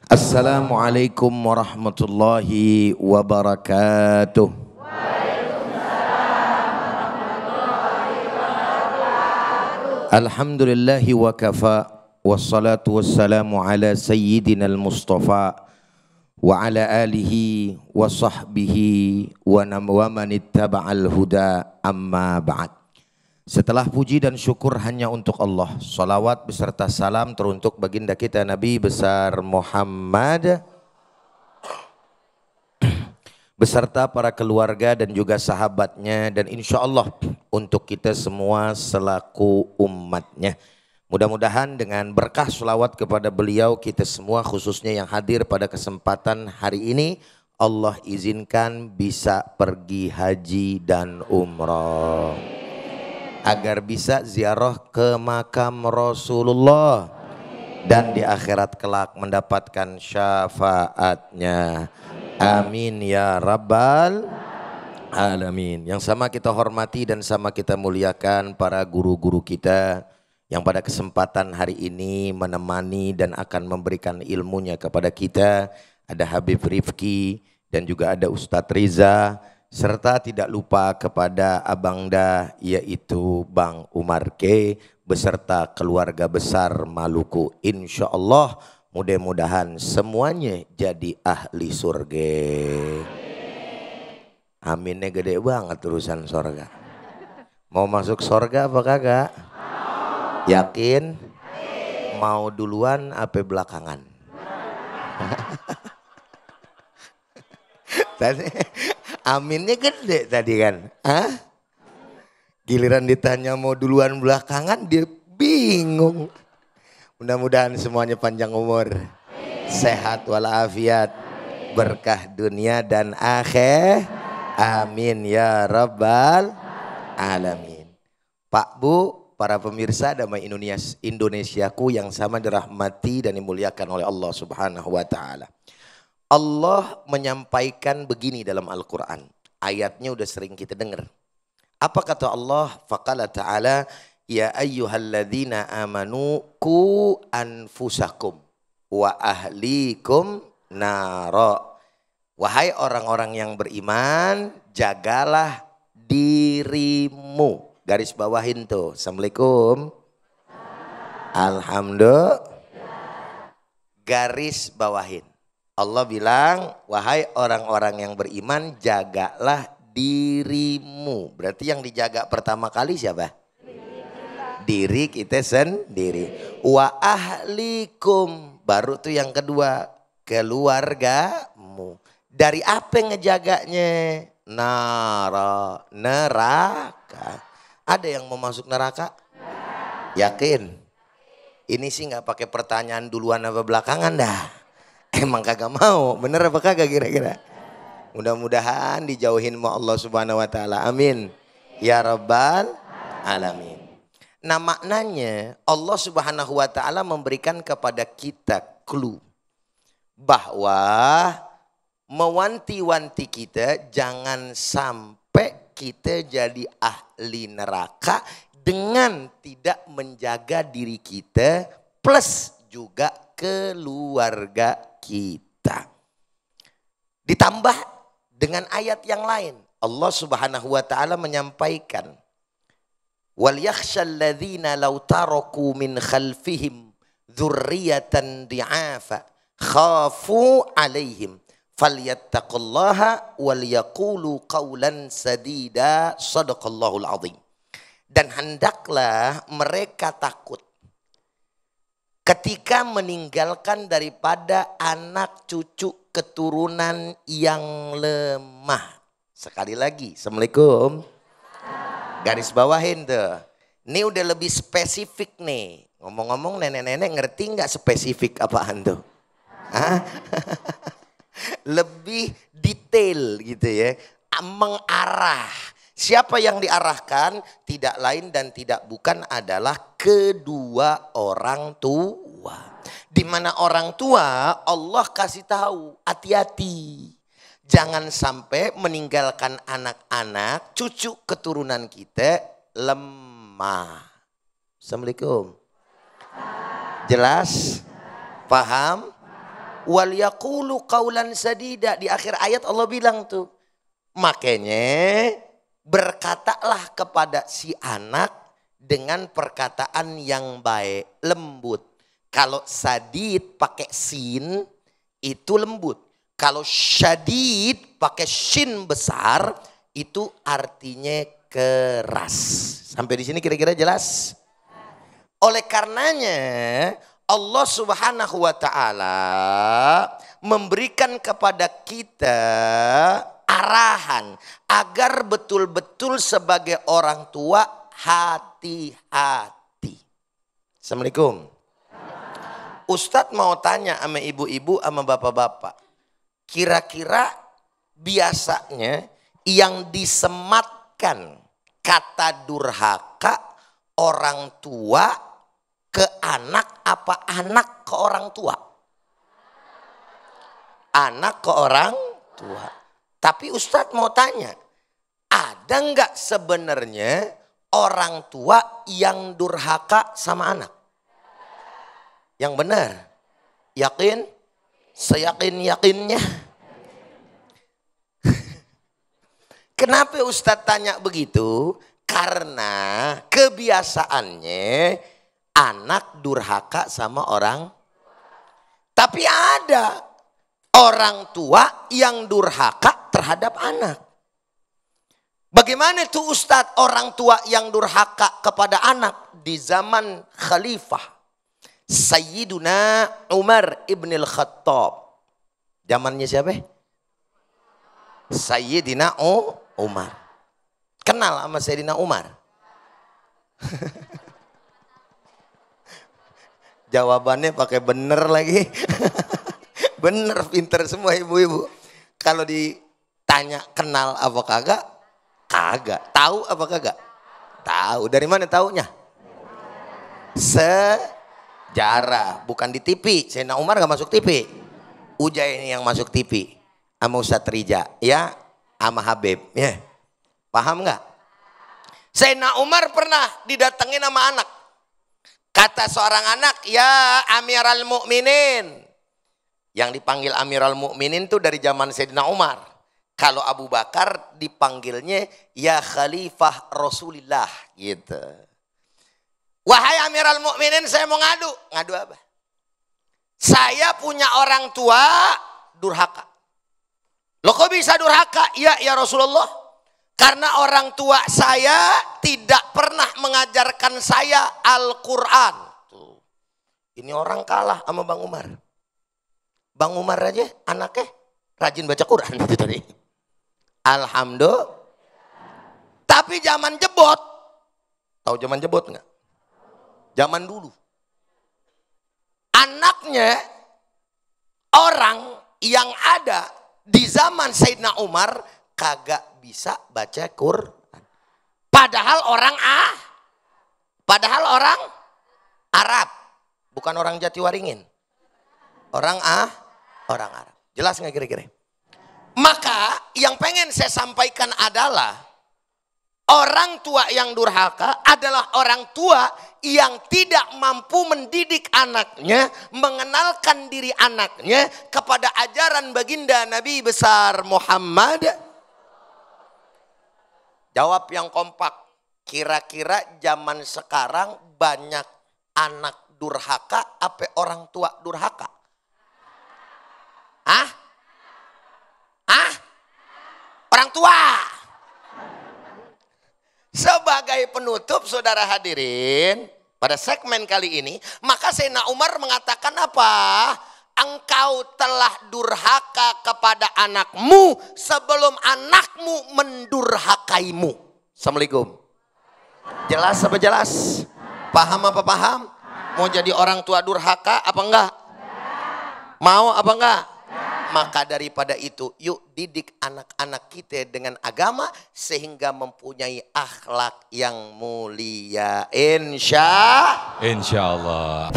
Assalamualaikum warahmatullahi wabarakatuh. Alhamdulillahi wa kafa, wassalatu wassalamu ala sayyidina al-mustafa wa ala alihi wa sahbihi wa man ittaba'al huda, amma ba'd. Setelah puji dan syukur hanya untuk Allah, salawat beserta salam teruntuk baginda kita Nabi besar Muhammad beserta para keluarga dan juga sahabatnya, dan insya Allah untuk kita semua selaku umatnya. Mudah-mudahan dengan berkah salawat kepada beliau, kita semua khususnya yang hadir pada kesempatan hari ini, Allah izinkan bisa pergi haji dan umrah, agar bisa ziarah ke makam Rasulullah dan di akhirat kelak mendapatkan syafaatnya. Amin ya rabbal alamin. Yang sama kita hormati dan sama kita muliakan para guru-guru kita yang pada kesempatan hari ini menemani dan akan memberikan ilmunya kepada kita. Ada Habib Rifki dan juga ada Ustadz Riza, serta tidak lupa kepada Abangda yaitu Bang Umar K beserta keluarga besar Maluku. Insya Allah mudah-mudahan semuanya jadi ahli surga. Aminnya gede banget urusan sorga. Mau masuk sorga apa kagak? Yakin? Mau duluan apa belakangan? Aminnya gede tadi kan. Hah? Giliran ditanya mau duluan belakangan dia bingung. Mudah-mudahan semuanya panjang umur, sehat walafiat, berkah dunia dan akhir. Amin ya rabbal alamin. Pak Bu, para pemirsa Damai Indonesiaku yang sama dirahmati dan dimuliakan oleh Allah Subhanahu wa taala. Allah menyampaikan begini dalam Al-Quran. Ayatnya udah sering kita dengar. Apa kata Allah? Faqala ta'ala, ya ayyuhalladzina amanu ku anfusakum wa ahlikum nara. Wahai orang-orang yang beriman, jagalah dirimu. Garis bawahin tuh. Assalamualaikum. Alhamdulillah. Garis bawahin. Allah bilang, wahai orang-orang yang beriman, jagalah dirimu. Berarti yang dijaga pertama kali siapa? Diri kita sendiri. Wa ahlikum. Baru tuh yang kedua, keluargamu. Dari apa ngejaganya? Neraka. Ada yang mau masuk neraka? Yakin? Ini sih nggak pakai pertanyaan duluan apa belakangan dah. Emang kagak mau, bener apa kagak kira-kira? Mudah-mudahan dijauhin sama Allah Subhanahu wa taala. Amin. Ya rabbal alamin. Nah, maknanya Allah Subhanahu wa taala memberikan kepada kita clue bahwa mewanti-wanti kita jangan sampai kita jadi ahli neraka dengan tidak menjaga diri kita plus juga keluarga kita. Ditambah dengan ayat yang lain, Allah Subhanahu wa taala menyampaikan, wal yakhshal ladzina law taraku min khalfihim dzurriyyatan di'afa khafu 'alaihim falyattaqullaha wal yaqulu qawlan sadida. Shadaqallahul azim. Dan hendaklah mereka takut ketika meninggalkan daripada anak cucu keturunan yang lemah. Sekali lagi, assalamualaikum. Garis bawahin tuh. Ini udah lebih spesifik nih. Ngomong-ngomong nenek-nenek ngerti nggak spesifik apaan tuh? Hah? Lebih detail gitu ya. Mengarah. Siapa yang diarahkan? Tidak lain dan tidak bukan adalah kedua orang tua. Di mana orang tua Allah kasih tahu, hati-hati. Jangan sampai meninggalkan anak-anak, cucu keturunan kita lemah. Assalamualaikum. Jelas? Paham? Wal yaqulu qaulan sadida. Di akhir ayat Allah bilang tuh. Makanya berkatalah kepada si anak dengan perkataan yang baik, lembut. Kalau sadid pakai sin itu lembut. Kalau syadid pakai shin besar itu artinya keras. Sampai di sini kira-kira jelas? Oleh karenanya Allah Subhanahu wa taala memberikan kepada kita arahan agar betul-betul sebagai orang tua hati-hati. Assalamualaikum. Ustadz mau tanya sama ibu-ibu sama bapak-bapak. Kira-kira biasanya yang disematkan kata durhaka orang tua ke anak apa anak ke orang tua? Anak ke orang tua. Tapi Ustadz mau tanya, ada nggak sebenarnya orang tua yang durhaka sama anak? Yang benar? Yakin? Seyakin-yakinnya. Kenapa Ustadz tanya begitu? Karena kebiasaannya anak durhaka sama orang. Tapi ada orang tua yang durhaka terhadap anak. Bagaimana tuh Ustadz orang tua yang durhaka kepada anak di zaman khalifah? Sayyiduna Umar ibn al-Khattab. Zamannya siapa? Sayyidina Umar. Kenal sama Sayyidina Umar? Jawabannya pakai bener lagi. Bener, pinter semua ibu-ibu. Kalau ditanya kenal apa kagak? Kagak. Tahu apa kagak? Tahu. Dari mana taunya? Sejarah. Bukan di TV. Sayyidina Umar gak masuk TV. Ujai ini yang masuk TV. Sama Ustadz Rija. Ya. Sama Habib. Ya. Paham gak? Sayyidina Umar pernah didatengin sama anak. Kata seorang anak, ya Amiral Mukminin. Yang dipanggil Amiral Mukminin tuh dari zaman Sayyidina Umar. Kalau Abu Bakar dipanggilnya ya Khalifah Rasulillah gitu. Wahai Amiral Mukminin, saya mau ngadu. Ngadu apa? Saya punya orang tua durhaka. Loh kok bisa durhaka? Ya Rasulullah. Karena orang tua saya tidak pernah mengajarkan saya Al-Quran. Ini orang kalah sama Bang Umar. Bang Umar aja anaknya rajin baca Quran itu tadi. Alhamdulillah. Tapi zaman jebot. Tahu zaman jebot nggak? Zaman dulu. Anaknya orang yang ada di zaman Sayyidina Umar kagak bisa baca Quran. Padahal orang Arab. Bukan orang Jatiwaringin. Orang Arab. Jelas nggak kira-kira? Maka yang pengen saya sampaikan adalah orang tua yang durhaka adalah orang tua yang tidak mampu mendidik anaknya, mengenalkan diri anaknya kepada ajaran baginda Nabi besar Muhammad. Jawab yang kompak. Kira-kira zaman sekarang banyak anak durhaka apa orang tua durhaka? Orang tua. Sebagai penutup saudara hadirin, pada segmen kali ini, maka Sayyidina Umar mengatakan apa? Engkau telah durhaka kepada anakmu sebelum anakmu mendurhakaimu. Assalamualaikum. Jelas apa jelas? Paham apa paham? Mau jadi orang tua durhaka apa enggak? Mau apa enggak? Maka daripada itu yuk didik anak-anak kita dengan agama sehingga mempunyai akhlak yang mulia. Insya Allah.